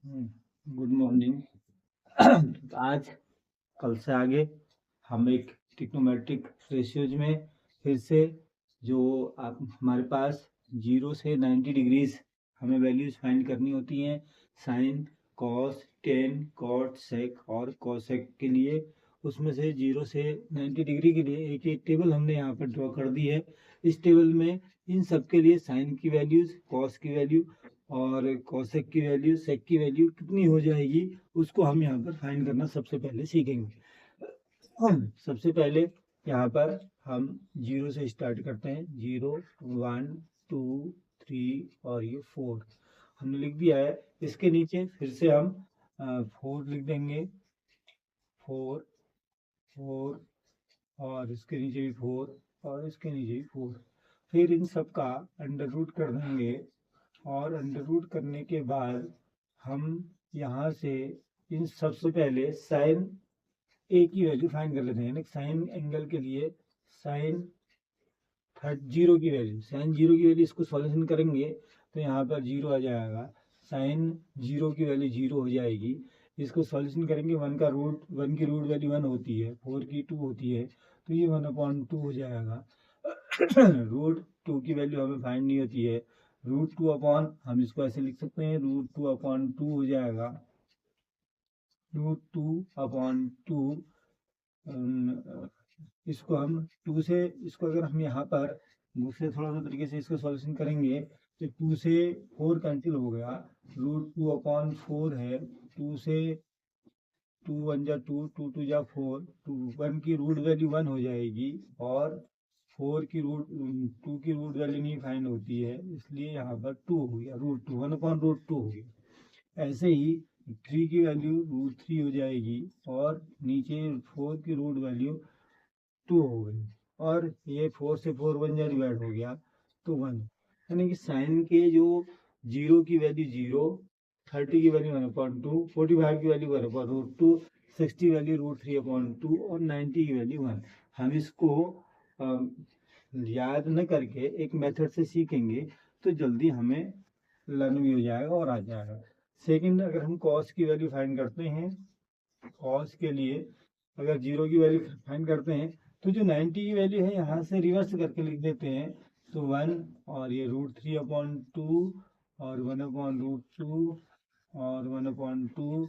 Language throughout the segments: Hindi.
Good morning. आज कल से आगे हम एक ट्रिग्नोमेट्रिक रेशियोज में फिर से जो आप हमारे पास 0 से 90 डिग्रीज हमें वैल्यूज फाइंड करनी होती हैं साइन, कॉस, टेन, कॉट, सेक और कोसेक के लिए। उसमें से 0 से 90 डिग्री के लिए एक एक टेबल हमने यहाँ पर ड्रॉ कर दी है। इस टेबल में इन सब के लिए साइन की वैल्यूज, कॉस की वैल्यू और कोसेक की वैल्यू, सेक की वैल्यू कितनी हो जाएगी उसको हम यहाँ पर फाइंड करना सबसे पहले सीखेंगे। सबसे पहले यहाँ पर हम 0 से स्टार्ट करते हैं। 0, 1, 2, 3 और ये 4 हमने लिख दिया है। इसके नीचे फिर से हम 4 लिख देंगे। 4, 4 और इसके नीचे भी 4 और इसके नीचे भी 4। फिर इन सब का अंडर रूट कर देंगे और अंडर रूट करने के बाद हम यहाँ से इन सबसे पहले साइन ए की वैल्यू फाइंड कर लेते हैं। साइन एंगल के लिए साइन 0 की वैल्यू, साइन 0 की वैल्यू इसको सॉल्यूशन करेंगे तो यहाँ पर 0 आ जाएगा। साइन 0 की वैल्यू 0 हो जाएगी। इसको सॉल्यूशन करेंगे, 1 की रूट वैल्यू 1 होती है, 4 की 2 होती है, तो ये 1/2 हो जाएगा। रूट 2 की वैल्यू हमें फाइंड नहीं होती है। √2 अपॉन, हम इसको ऐसे लिख सकते हैं, √2/2 हो जाएगा। √2/2 इसको हम 2 से, इसको अगर हम यहाँ पर दूसरे थोड़ा सा तरीके से इसको सॉल्यूशन करेंगे तो 2 से 4 कैंसिल हो गया। √2/4 है। 2 से 2 1 जा 2, 2 2 जा 4, 1 की रूट वैल्यू 1 हो जाएगी और 2 की रूट वैल्यू नहीं फाइंड होती है, इसलिए यहाँ पर 2 हो गया। √2, 1/√2 हो गया। ऐसे ही 3 की वैल्यू √3 हो जाएगी और नीचे 4 की रूट वैल्यू 2 हो गई और ये 4 से 4 1 जा डिवाइड हो गया तो 1। यानी कि साइन के जो 0 की वैल्यू 0, 30 की वैल्यू 1/2, 45 की वैल्यू 1/√2, 60 वैल्यू √3/2 और 90 की वैल्यू 1। हम इसको याद न करके एक मेथड से सीखेंगे तो जल्दी हमें लर्न भी हो जाएगा और आ जाएगा। सेकंड, अगर हम कॉस की वैल्यू फाइंड करते हैं, कॉस के लिए अगर 0 की वैल्यू फाइंड करते हैं तो जो 90 की वैल्यू है यहाँ से रिवर्स करके लिख देते हैं तो 1 और ये √3/2 और 1/√2 और 1/2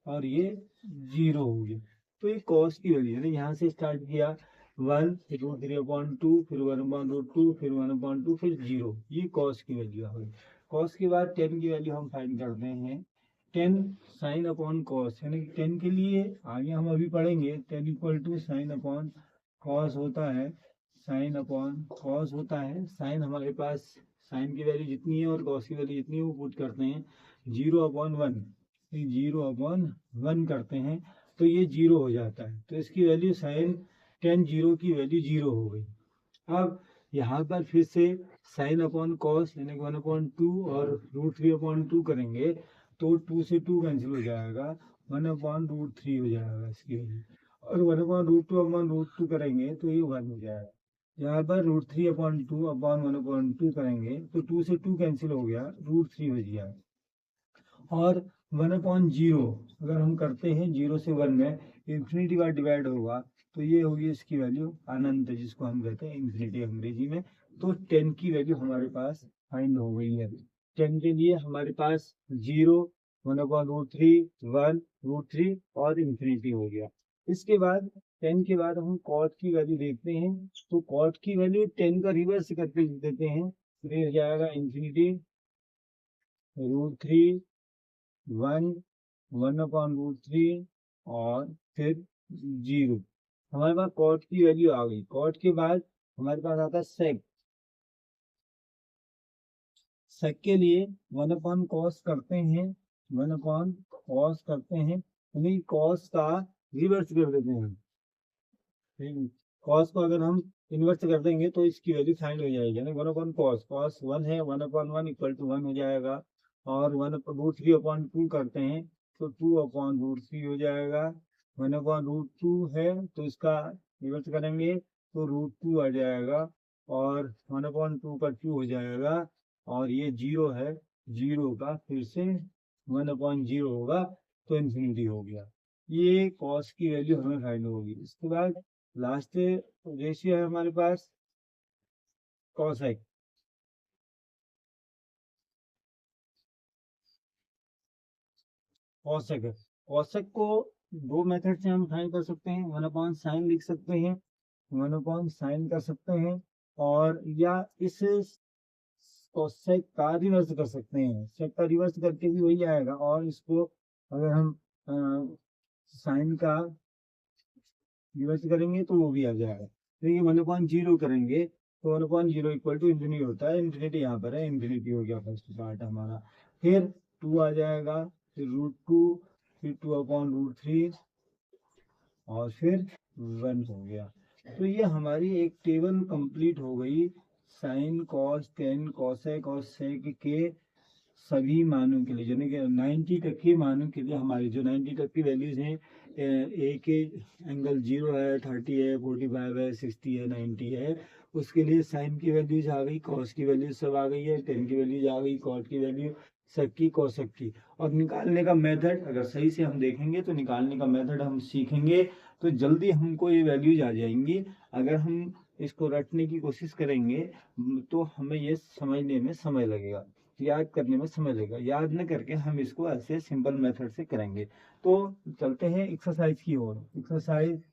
और ये 0 हो गया। तो ये कॉस की वैल्यू है। यहाँ से स्टार्ट किया 1, फिर √3/2, फिर 1/√2, फिर 1/2, फिर 0। ये कॉस की वैल्यू है। कॉस के बाद 10 की वैल्यू हम फाइंड करते हैं। 10 साइन अपॉन कॉस, यानी कि 10 के लिए आगे हम अभी पढ़ेंगे 10 = साइन अपॉन कॉस होता है। साइन अपॉन कॉस होता है। साइन हमारे पास साइन की वैल्यू जितनी है और कॉस की वैल्यू जितनी है वो पुट करते हैं। 0/1, 0/1 करते हैं तो ये 0 हो जाता है। तो इसकी वैल्यू साइन 10 0 की वैल्यू 0 हो गई। अब यहाँ पर फिर से साइन अपॉन कॉस यानी कि 1/2 और √3/2 करेंगे तो 2 से 2 कैंसिल हो जाएगा, 1/√3 हो जाएगा इसकी वैल्यू। और 1/√2/√2 करेंगे तो ये 1 हो जाएगा। यहाँ पर √3/2/1/2 करेंगे तो 2 से 2 कैंसिल हो गया, √3 हो गया। और 1/0 अगर हम करते हैं 0 से 1 में इंफिनिटी बार डिवाइड होगा तो ये होगी इसकी वैल्यू अनंत, जिसको हम कहते हैं इंफिनिटी अंग्रेजी में। तो 10 की वैल्यू हमारे पास फाइंड हो गई है। 10 के लिए हमारे पास 0, 1/√3, 1 √3 और इंफिनिटी हो गया। इसके बाद 10 के बाद हम कॉट की वैल्यू देखते हैं तो कॉट की वैल्यू 10 का रिवर्स करके लिख देते हैं, फिर जाएगा इंफिनिटी, √3, 1, 1/√3 और फिर 0। हमारे पास कॉट की वैल्यू आ गई। कॉट के बाद हमारे पास आता है सेक। सेक के लिए 1/cos करते हैं, 1/cos करते हैं, यानी cos का रिवर्स कर देते हैं। cos को अगर हम इन्वर्स कर देंगे तो इसकी वैल्यू फाइंड हो जाएगी, यानी 1/cos, cos 1 है, 1/1 = 1 हो जाएगा। और 1√3/2 करते हैं तो 2/√3 हो जाएगा। 1/√2 है तो इसका रिवर्स करेंगे तो √2 आ जाएगा और 1/2 का 2 हो जाएगा और ये 0 है, 0 का फिर से 1/0 होगा तो इन्फिनिटी हो गया। ये कॉस की वैल्यू हमें फाइंड होगी। इसके बाद लास्ट रेशियो है हमारे पास कॉसेक। कॉसेक है, कॉसेक को दो मेथड से हम फाइंड कर सकते हैं। 1/sin लिख सकते हैं, 1/sin कर सकते हैं, और या इस कॉसेक का रिवर्स कर सकते हैं। सेक का रिवर्स करके भी वही आएगा, और इसको अगर हम साइन का रिवर्स करेंगे तो वो भी आ जाएगा। तो ये 1/0 करेंगे तो 1/0 इक्वल टू इन्फिनिटी होता है। इन्फिनिटी यहाँ पर है, इन्फिनिटी हो गया फर्स्ट पार्ट हमारा। फिर 2 आ जाएगा, फिर √2, फिर 2/√3, और फिर 1 हो गया। तो ये हमारी एक टेबल कंप्लीट हो गई साइन, कॉस, टेन, कॉसेक और सेक के सभी मानों के लिए, यानी कि 90 तक के मानों के लिए। हमारी जो 90 तक की वैल्यूज हैं, ए के एंगल 0 है, 30 है, 45 है, 60 है, 90 है, उसके लिए साइन की वैल्यूज आ गई, कॉस की वैल्यूज सब आ गई है, टेन की वैल्यूज आ गई, कॉट की वैल्यू, सेक की, कॉसेक की। और निकालने का मेथड अगर सही से हम देखेंगे तो निकालने का मेथड हम सीखेंगे तो जल्दी हमको ये वैल्यूज आ जाएंगी। अगर हम इसको रटने की कोशिश करेंगे तो हमें ये समझने में समय लगेगा, याद करने में समय लगेगा। याद न करके हम इसको ऐसे सिंपल मेथड से करेंगे। तो चलते हैं एक्सरसाइज की ओर। एक्सरसाइज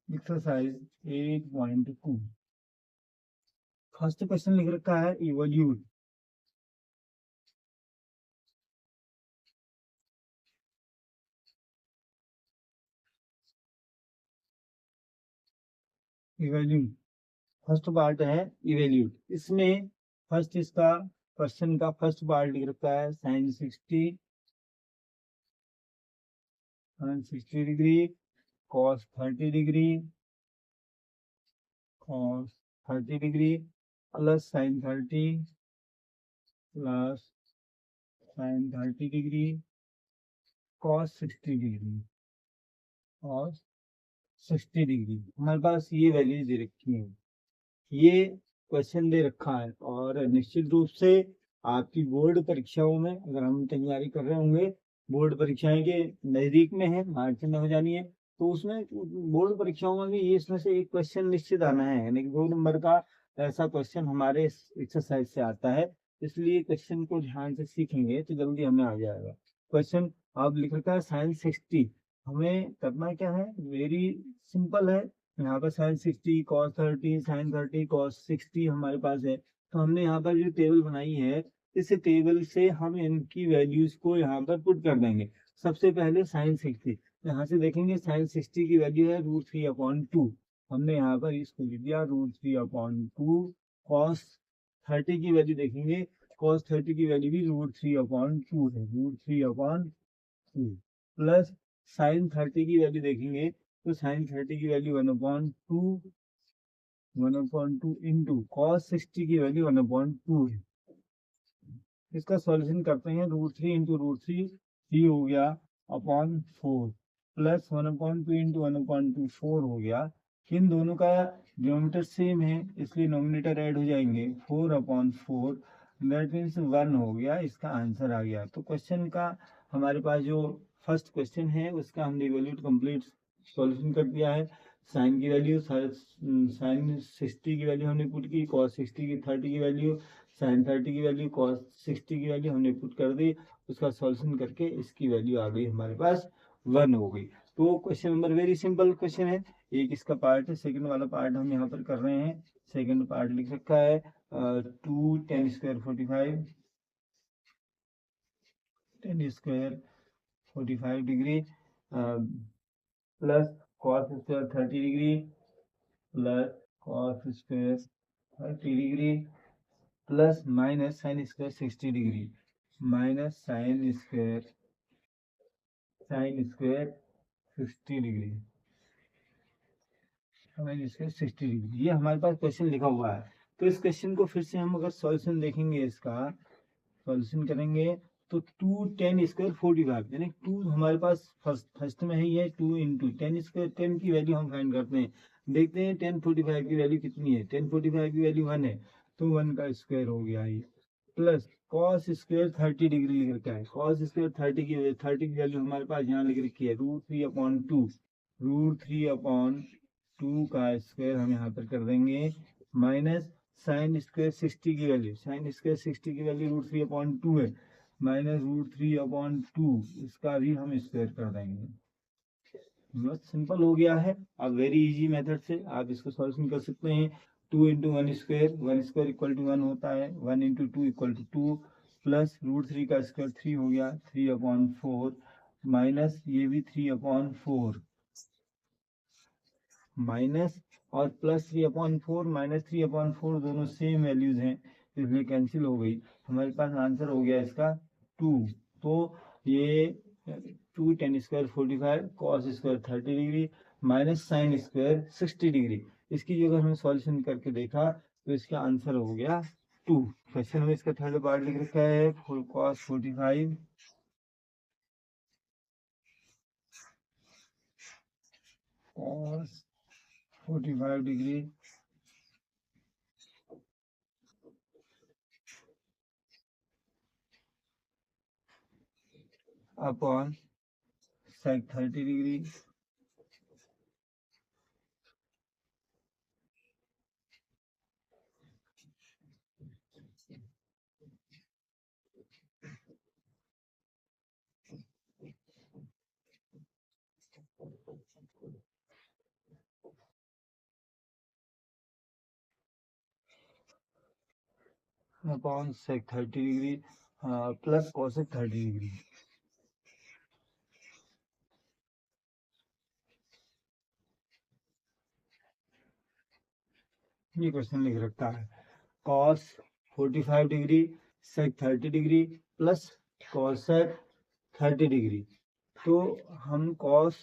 8.2। फर्स्ट क्वेश्चन लिख रखा है इवोल्यूट। इवोल्यूट फर्स्ट पार्ट है इवेल्यूट। इसमें फर्स्ट इसका क्वेश्चन का फर्स्ट पार्ट लिख रखा है sine 60 degree, cos 30 degree, cos 30 degree, plus sine 30, plus sine 30 degree, cos 60 degree, और 60 डिग्री। हमारे पास ये वैल्यूज दे रखी है, ये क्वेश्चन दे रखा है। और निश्चित रूप से आपकी बोर्ड परीक्षाओं में अगर हम तैयारी कर रहे होंगे, बोर्ड परीक्षाएं के नजदीक में है, मार्च में हो जानी है, तो उसमें बोर्ड परीक्षाओं में भी ये इसमें से एक क्वेश्चन निश्चित आना है, यानी कि 2 नंबर का ऐसा क्वेश्चन हमारे एक्सरसाइज से आता है। इसलिए क्वेश्चन को ध्यान से सीखेंगे तो जल्दी हमें आ जाएगा। क्वेश्चन आप लिख रखा है साइन 60। हमें करना क्या है, वेरी सिंपल है। यहाँ पर साइन 60, कॉस 30, साइन 30, कॉस 60 हमारे पास है। तो हमने यहाँ पर जो टेबल बनाई है, इस टेबल से हम इनकी वैल्यूज को यहाँ पर पुट कर देंगे। सबसे पहले साइन 60, यहाँ से देखेंगे साइन 60 की वैल्यू है √3/2। हमने यहाँ पर इसको लिख दिया √3/2। कॉस 30 की वैल्यू देखेंगे, कॉस 30 की वैल्यू भी √3/2 है, √3/2। प्लस साइन 30 की वैल्यू देखेंगे तो साइन 30 की वैल्यू 1/2 इंटू कॉस 60 की वैल्यू 1/2 है। इसका सॉल्यूशन करते हैं, √3 इंटू √3, 3 हो गया अपॉन 4, प्लस 1/2 इंटू 1/2 4 हो गया। इन दोनों का डिनोमिनेटर सेम है इसलिए नोमिनेटर ऐड हो जाएंगे, 4/4, दैट मीन्स 1 हो गया। इसका आंसर आ गया। तो क्वेश्चन का हमारे पास जो फर्स्ट क्वेश्चन है उसका हमने इवैल्यूएट कंप्लीट सॉल्यूशन कर दिया है। साइन की वैल्यू, साइन 60 की वैल्यू हमने पुट की, कॉस 60 की 30 की वैल्यू, साइन 30 की वैल्यू, कॉस 60 की वैल्यू हमने पुट कर दी। उसका सॉल्यूशन करके इसकी वैल्यू आ गई हमारे पास 1 हो गई। तो question number very simple question है। एक इसका पार्ट है, सेकंड वाला पार्ट हम यहाँ पर कर रहे हैं। सेकंड पार्ट लिख रखा है 2 10 square 45, 10 square 45 degree, plus cos square 30 degree, plus cos square 30 degree, plus minus sine square 60 degree, minus sine square 60 degree, sine square 60 degree. ये हमारे पास क्वेश्चन लिखा हुआ है। तो इस क्वेश्चन को फिर से हम अगर सॉल्यूशन देखेंगे, इसका सॉल्यूशन करेंगे तो 2 10 स्क्वायर 45, यानी 2 हमारे पास फर्स्ट में ही है, 2 इंटू 10 स्क्वायर, 10 की वैल्यू हम फाइंड करते हैं। देखते हैं 10 45 की वैल्यू कितनी है। 10 45 की वैल्यू 1 है, तो 1 का स्क्वायर हो गया ये, प्लस कॉस स्क्वायर 30 डिग्री लिख रखा है। कॉस स्क्वायर 30 की वैल्यू हमारे पास यहाँ लिख रखी है √3/2। √3/2 का स्क्वायर हम यहाँ पर कर देंगे, माइनस साइन स्क्वायर 60 की वैल्यू, साइन स्क्वायर 60 की वैल्यू √3/2 है, माइनस √3/2 इसका भी हम स्क्वायर कर देंगे। बस सिंपल हो गया है। अब वेरी इजी मेथड से आप इसको सॉल्यूशन कर सकते हैं। 2 into one square, one square equal to 1 होता है, 1 इंटू 2 इक्वल टू 2, प्लस √3 का स्क्वायर 3 हो गया, 3/4, माइनस ये भी 3/4, माइनस और प्लस 3/4 माइनस 3/4 दोनों सेम वैल्यूज हैं, इसलिए कैंसिल हो गई। हमारे पास आंसर हो गया इसका 2। तो ये 2 tan square 45, cos square 30 degree, minus sine square 60 degree, इसकी जगह हमने सॉल्यूशन करके देखा तो इसका आंसर हो गया 2। क्वेश्चन में इसका थर्ड पार्ट लिख रखा है, cos 45 cos 45 degree upon sec 30 degree upon sec 30 degree plus cosec 30 degree. ये क्वेश्चन लिख रखा है cos 45 degree sec 30 degree plus cosec 30 degree. तो हम cos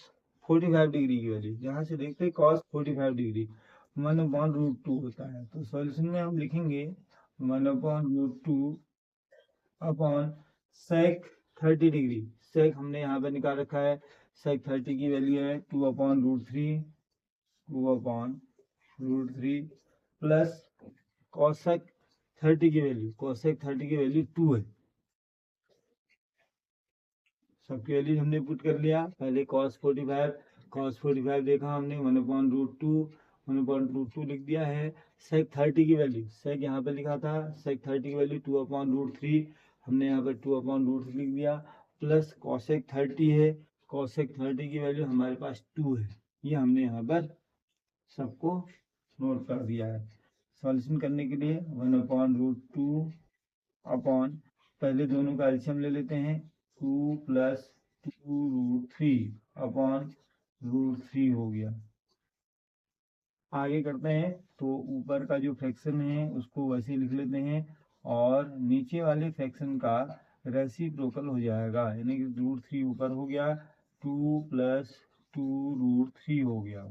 45 डिग्री की वैल्यू यहाँ से देखते हैं, cos 45 डिग्री 1/√2 होता है, तो सॉल्यूशन में हम लिखेंगे 1/√2 अपॉन sec 30 डिग्री। sec हमने यहाँ पर निकाल रखा है, sec 30 की वैल्यू है 2/√3, 2/√3 प्लस cosec 30 की वैल्यू, cosec 30 की वैल्यू 2 है। सबकी वैल्यू हमने पुट कर लिया। पहले cos 45 देखा हमने 1/√2 लिख दिया है। sec 30 की वैल्यू, sec यहाँ पे लिखा था, sec 30 की वैल्यू 2/√3, हमने यहाँ पर 2/√3 लिख दिया, प्लस cosec 30 है, cosec 30 की वैल्यू हमारे पास 2 है। ये हमने यहाँ पर सबको नोट कर दिया है। सॉल्यूशन करने के लिए 1/√2 अपॉन, पहले दोनों का एलसीएम ले लेते हैं, 2 प्लस 2√3 अपॉन √3 हो गया। आगे करते हैं तो ऊपर का जो फ्रैक्शन है उसको वैसे लिख लेते हैं, और नीचे वाले फ्रैक्शन का रेसिप्रोकल हो जाएगा, यानी कि √3 ऊपर हो गया, 2 प्लस 2√3 हो गया,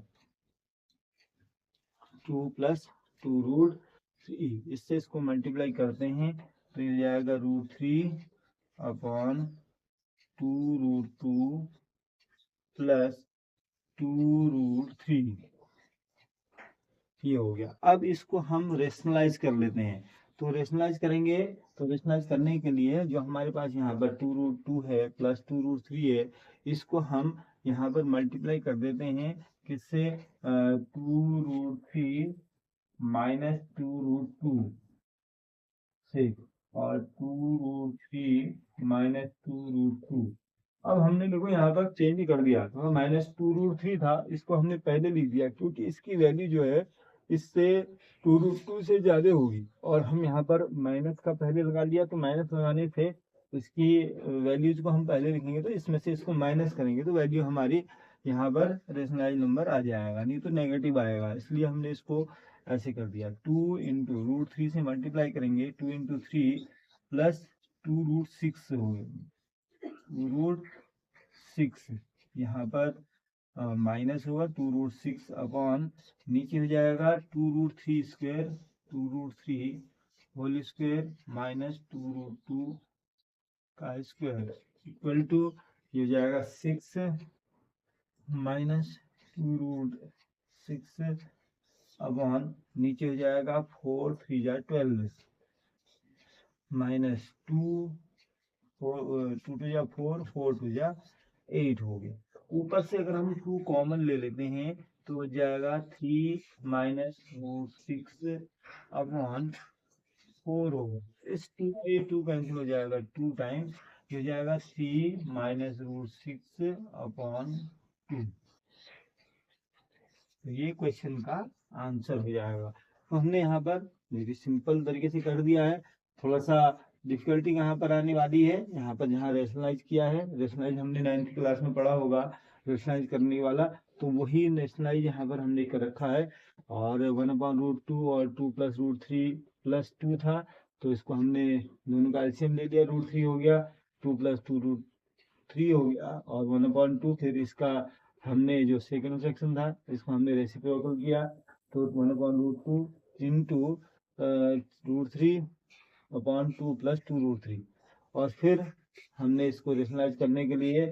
2 प्लस 2√3। इससे इसको मल्टीप्लाई करते हैं तो ये जाएगा √3 अपॉन 2√2 प्लस 2√3, ये हो गया। अब इसको हम रेशनलाइज कर लेते हैं, तो रेशनलाइज करेंगे, तो रेशनलाइज करने के लिए जो हमारे पास यहाँ पर 2√2 है प्लस 2√3 है, इसको हम यहाँ पर मल्टीप्लाई कर देते हैं, किससे, 2√3 माइनस 2√2 से, और 2√3 माइनस 2√2। अब हमने देखो यहाँ पर चेंज कर दिया, तो माइनस 2√3 था, इसको हमने पहले लिख दिया क्योंकि इसकी वैल्यू जो है इससे 2√2 से ज्यादा होगी, और हम यहाँ पर माइनस का पहले लगा लिया, तो माइनस लगाने से इसकी वैल्यूज को हम पहले लिखेंगे, तो इसमें से इसको माइनस करेंगे तो वैल्यू हमारी यहाँ पर रेशनलाइज नंबर आ जाएगा, नहीं तो नेगेटिव आएगा, इसलिए हमने इसको ऐसे कर दिया। 2 इंटू √3 से मल्टीप्लाई करेंगे, 2 इंटू 3 प्लस 2√6 हो गया, √6 यहाँ पर माइनस होगा 2√6 अपॉन, नीचे हो जाएगा 2√3 स्क्वायर, 2√3 होल स्क्वायर माइनस 2√2 का स्क्वायर इक्वल टू, ये हो जाएगा 6 माइनस 2√6 अपॉन नीचे हो जाएगा 4 3 जा 12 माइनस 2 2 2 जा 4 4 2 जा 8 हो गया। ऊपर से अगर हम 2 कॉमन ले लेते हैं तो हो जाएगा 3 माइनस 6 अपॉन 4 होगा। इस 2 ये 2 कैंसिल हो जाएगा 2 टाइम्स, ये हो जाएगा 3 माइनस √6 अपॉन 2। तो ये क्वेश्चन का आंसर हो जाएगा। तो हमने यहाँ पर वेरी सिंपल तरीके से कर दिया है। थोड़ा सा डिफिकल्टी यहाँ पर आने वाली है, यहाँ पर जहाँ रेशनलाइज किया है, रेशनलाइज हमने 9th क्लास में पढ़ा होगा रेशनलाइज करने वाला, तो वही रेशनलाइज यहाँ पर हमने कर रखा है। और 1/√2 और 2 + √3 + 2 था, तो इसको हमने दोनों का एलसीएम ले लिया, √3 हो गया, 2 + 2 √3 हो गया, और 1/2 फिर इसका हमने जो सेकंड सेक्शन था इसको हमने रेसिप्रोकल किया, तो 1/√2 इंटू √3 अपॉन 2 + 2 √3, और फिर हमने इसको रेशनलाइज करने के लिए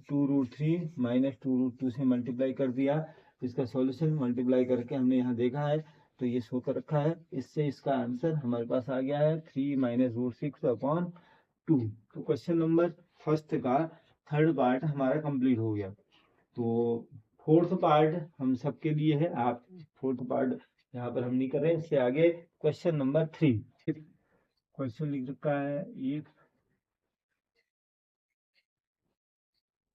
2 √3 माइनस 2 √2 से मल्टीप्लाई कर दिया। इसका सॉल्यूशन मल्टीप्लाई करके हमने यहाँ देखा है, तो ये शो कर रखा है। इससे इसका आंसर हमारे पास आ गया है 3 माइनस √6 अपॉन 2। तो क्वेश्चन नंबर फर्स्ट का थर्ड पार्ट हमारा कंप्लीट हो गया। तो फोर्थ पार्ट हम सबके लिए है, आप फोर्थ पार्ट यहाँ पर हम नहीं कर रहे हैं। इससे आगे क्वेश्चन नंबर 3, क्वेश्चन लिख रखा है if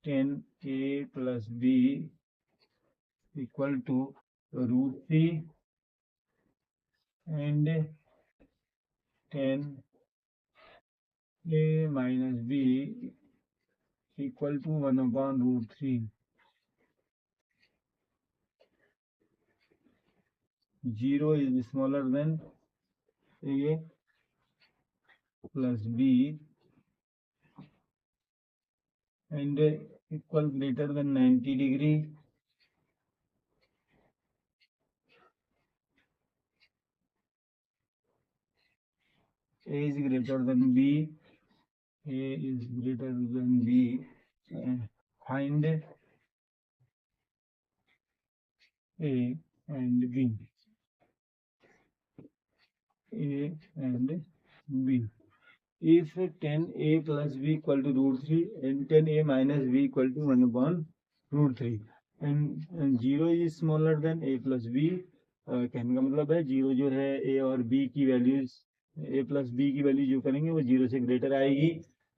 10a + b equal to √3 and 10a minus b equal to 1/√3, 0 is smaller than a plus b and equal greater than 90 degree, a is greater than b, a is greater than b, find a and b, a and b. If 10a plus b equal to √3 and 10a minus b equal to 1/√3 and 0 is smaller than a plus b, कहने का मतलब है 0 जो है a और b की वैल्यूज, a plus b की वैल्यू जो करेंगे वो 0 से ग्रेटर आएगी,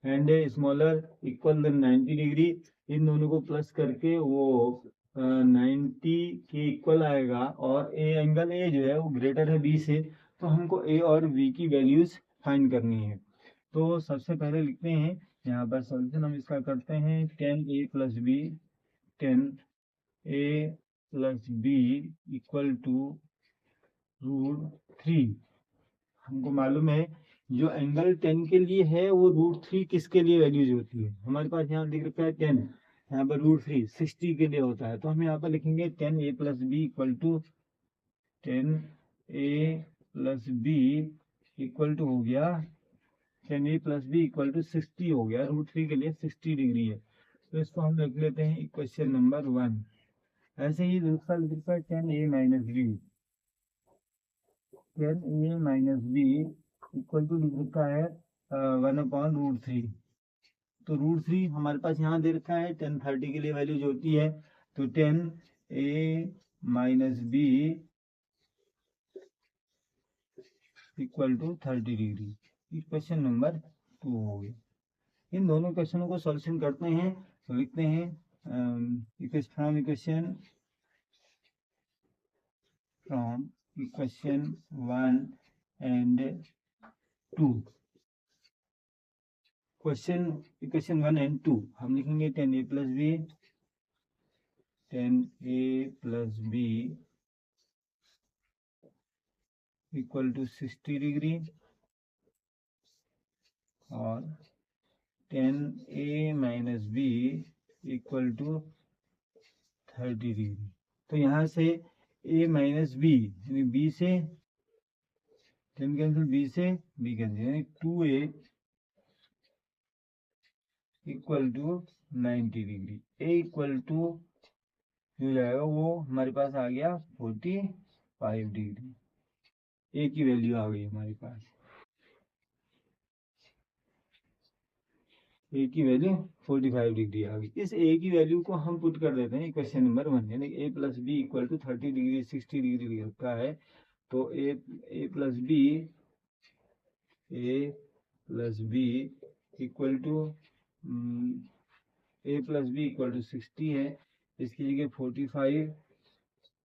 and smaller equal than 90 degree, इन दोनों को प्लस करके वो 90 के इक्वल आएगा, और a एंगल a जो है वो ग्रेटर है b से, तो हमको a और b की वैल्यूज फाइंड करनी है। तो सबसे पहले लिखते हैं यहाँ पर सॉल्यूशन हम इसका करते हैं 10a + b, 10a + b equal to √3। हमको मालूम है जो एंगल 10 के लिए है वो √3 किसके लिए वैल्यूज होती है, हमारे पास यहाँ लिख रखा है 10, यहाँ पर √3 60 के लिए होता है, तो हम यहाँ पर लिखेंगे 10a + b equal to 10a + b equal to हो गया 10a + b इक्वल टू 60 हो गया, √3 के लिए 60 डिग्री है, तो इसको हम लिख लेते हैं इक्वेशन नंबर 1। ऐसे ही दूसरा लिख रखा है 10a - b, 10a - b equal to लिख रखा है 1/√3। तो √3 हमारे पास यहाँ दे रखा है 10 30 के लिए वैल्यूज होती है, तो 10a - b equal to 30 degree, equation number 2 हो गया। इन दोनों क्वेश्चनों को सॉल्यूशन करते हैं, तो लिखते हैं from equation 1 and 2, equation 1 and 2 हम लिखेंगे 10a + b, 10a + b equal to 60 degree, और 10a - b equal to 30 degree. तो यहाँ से a - b यानी b से 10 कैंसिल, b से b कैंसिल, यानी 2a equal to 90 degree, a equal to हो जाएगा वो हमारे पास आ गया 40 5 डिग्री, ए की वैल्यू आ गई हमारे पास, ए की वैल्यू 45 डिग्री आ गई। इस ए की वैल्यू को हम पुट कर देते हैं क्वेश्चन नंबर 1, यानी a plus b equal to 30 degree 60 degree रखा है, तो a plus b equal to a plus b equal to 60 है, इसकी जगह 45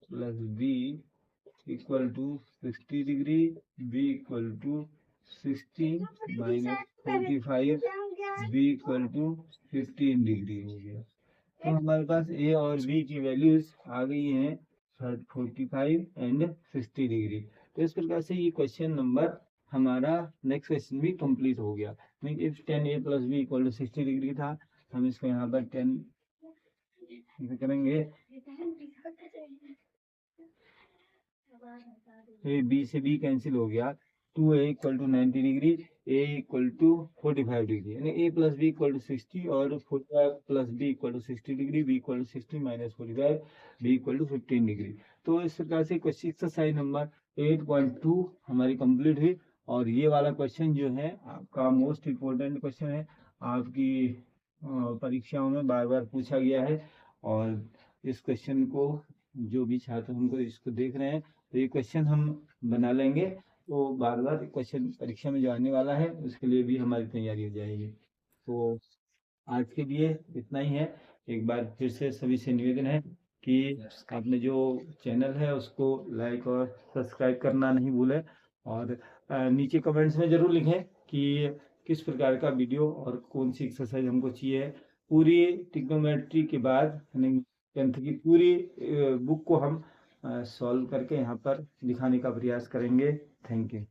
plus b equal to 60 degree, b equal to 60 minus 45, b equal to 15 degree हो गया। तो हमारे पास ए और बी की वैल्यूज आ गई हैं 45 एंड 60 डिग्री। तो इस प्रकार से ये क्वेश्चन नंबर हमारा नेक्स्ट क्वेश्चन भी कंप्लीट हो गया। If 10 a plus b equal to 60 degree था, हम इसको यहाँ पर 10 करेंगे, बी से बी कैंसिल हो गया, 2a equal to 90 degree, a equal to 45 degree, यानी a plus b equal to 60 और 45 plus b equal to 60 degree, b equal to 60 minus 45, b equal to 15 degree. तो इस प्रकार से क्वेश्चन एक्सरसाइज नंबर 8.2 हमारी कंप्लीट हुई। और ये वाला क्वेश्चन जो है आपका मोस्ट इम्पोर्टेंट क्वेश्चन है, आपकी परीक्षाओं में बार बार पूछा गया है। और इस क्वेश्चन को जो भी छात्र हमको इसको देख रहे हैं, तो ये क्वेश्चन हम बना लेंगे, तो बार बार क्वेश्चन परीक्षा में जो आने वाला है उसके लिए भी हमारी तैयारी हो जाएगी। तो आज के लिए इतना ही है। एक बार फिर से सभी से निवेदन है कि आपने जो चैनल है उसको लाइक और सब्सक्राइब करना नहीं भूलें, और नीचे कमेंट्स में ज़रूर लिखें कि किस प्रकार का वीडियो और कौन सी एक्सरसाइज हमको चाहिए। पूरी ट्रिग्नोमेट्री के बाद 10th की पूरी बुक को हम सॉल्व करके यहाँ पर दिखाने का प्रयास करेंगे। Thank you.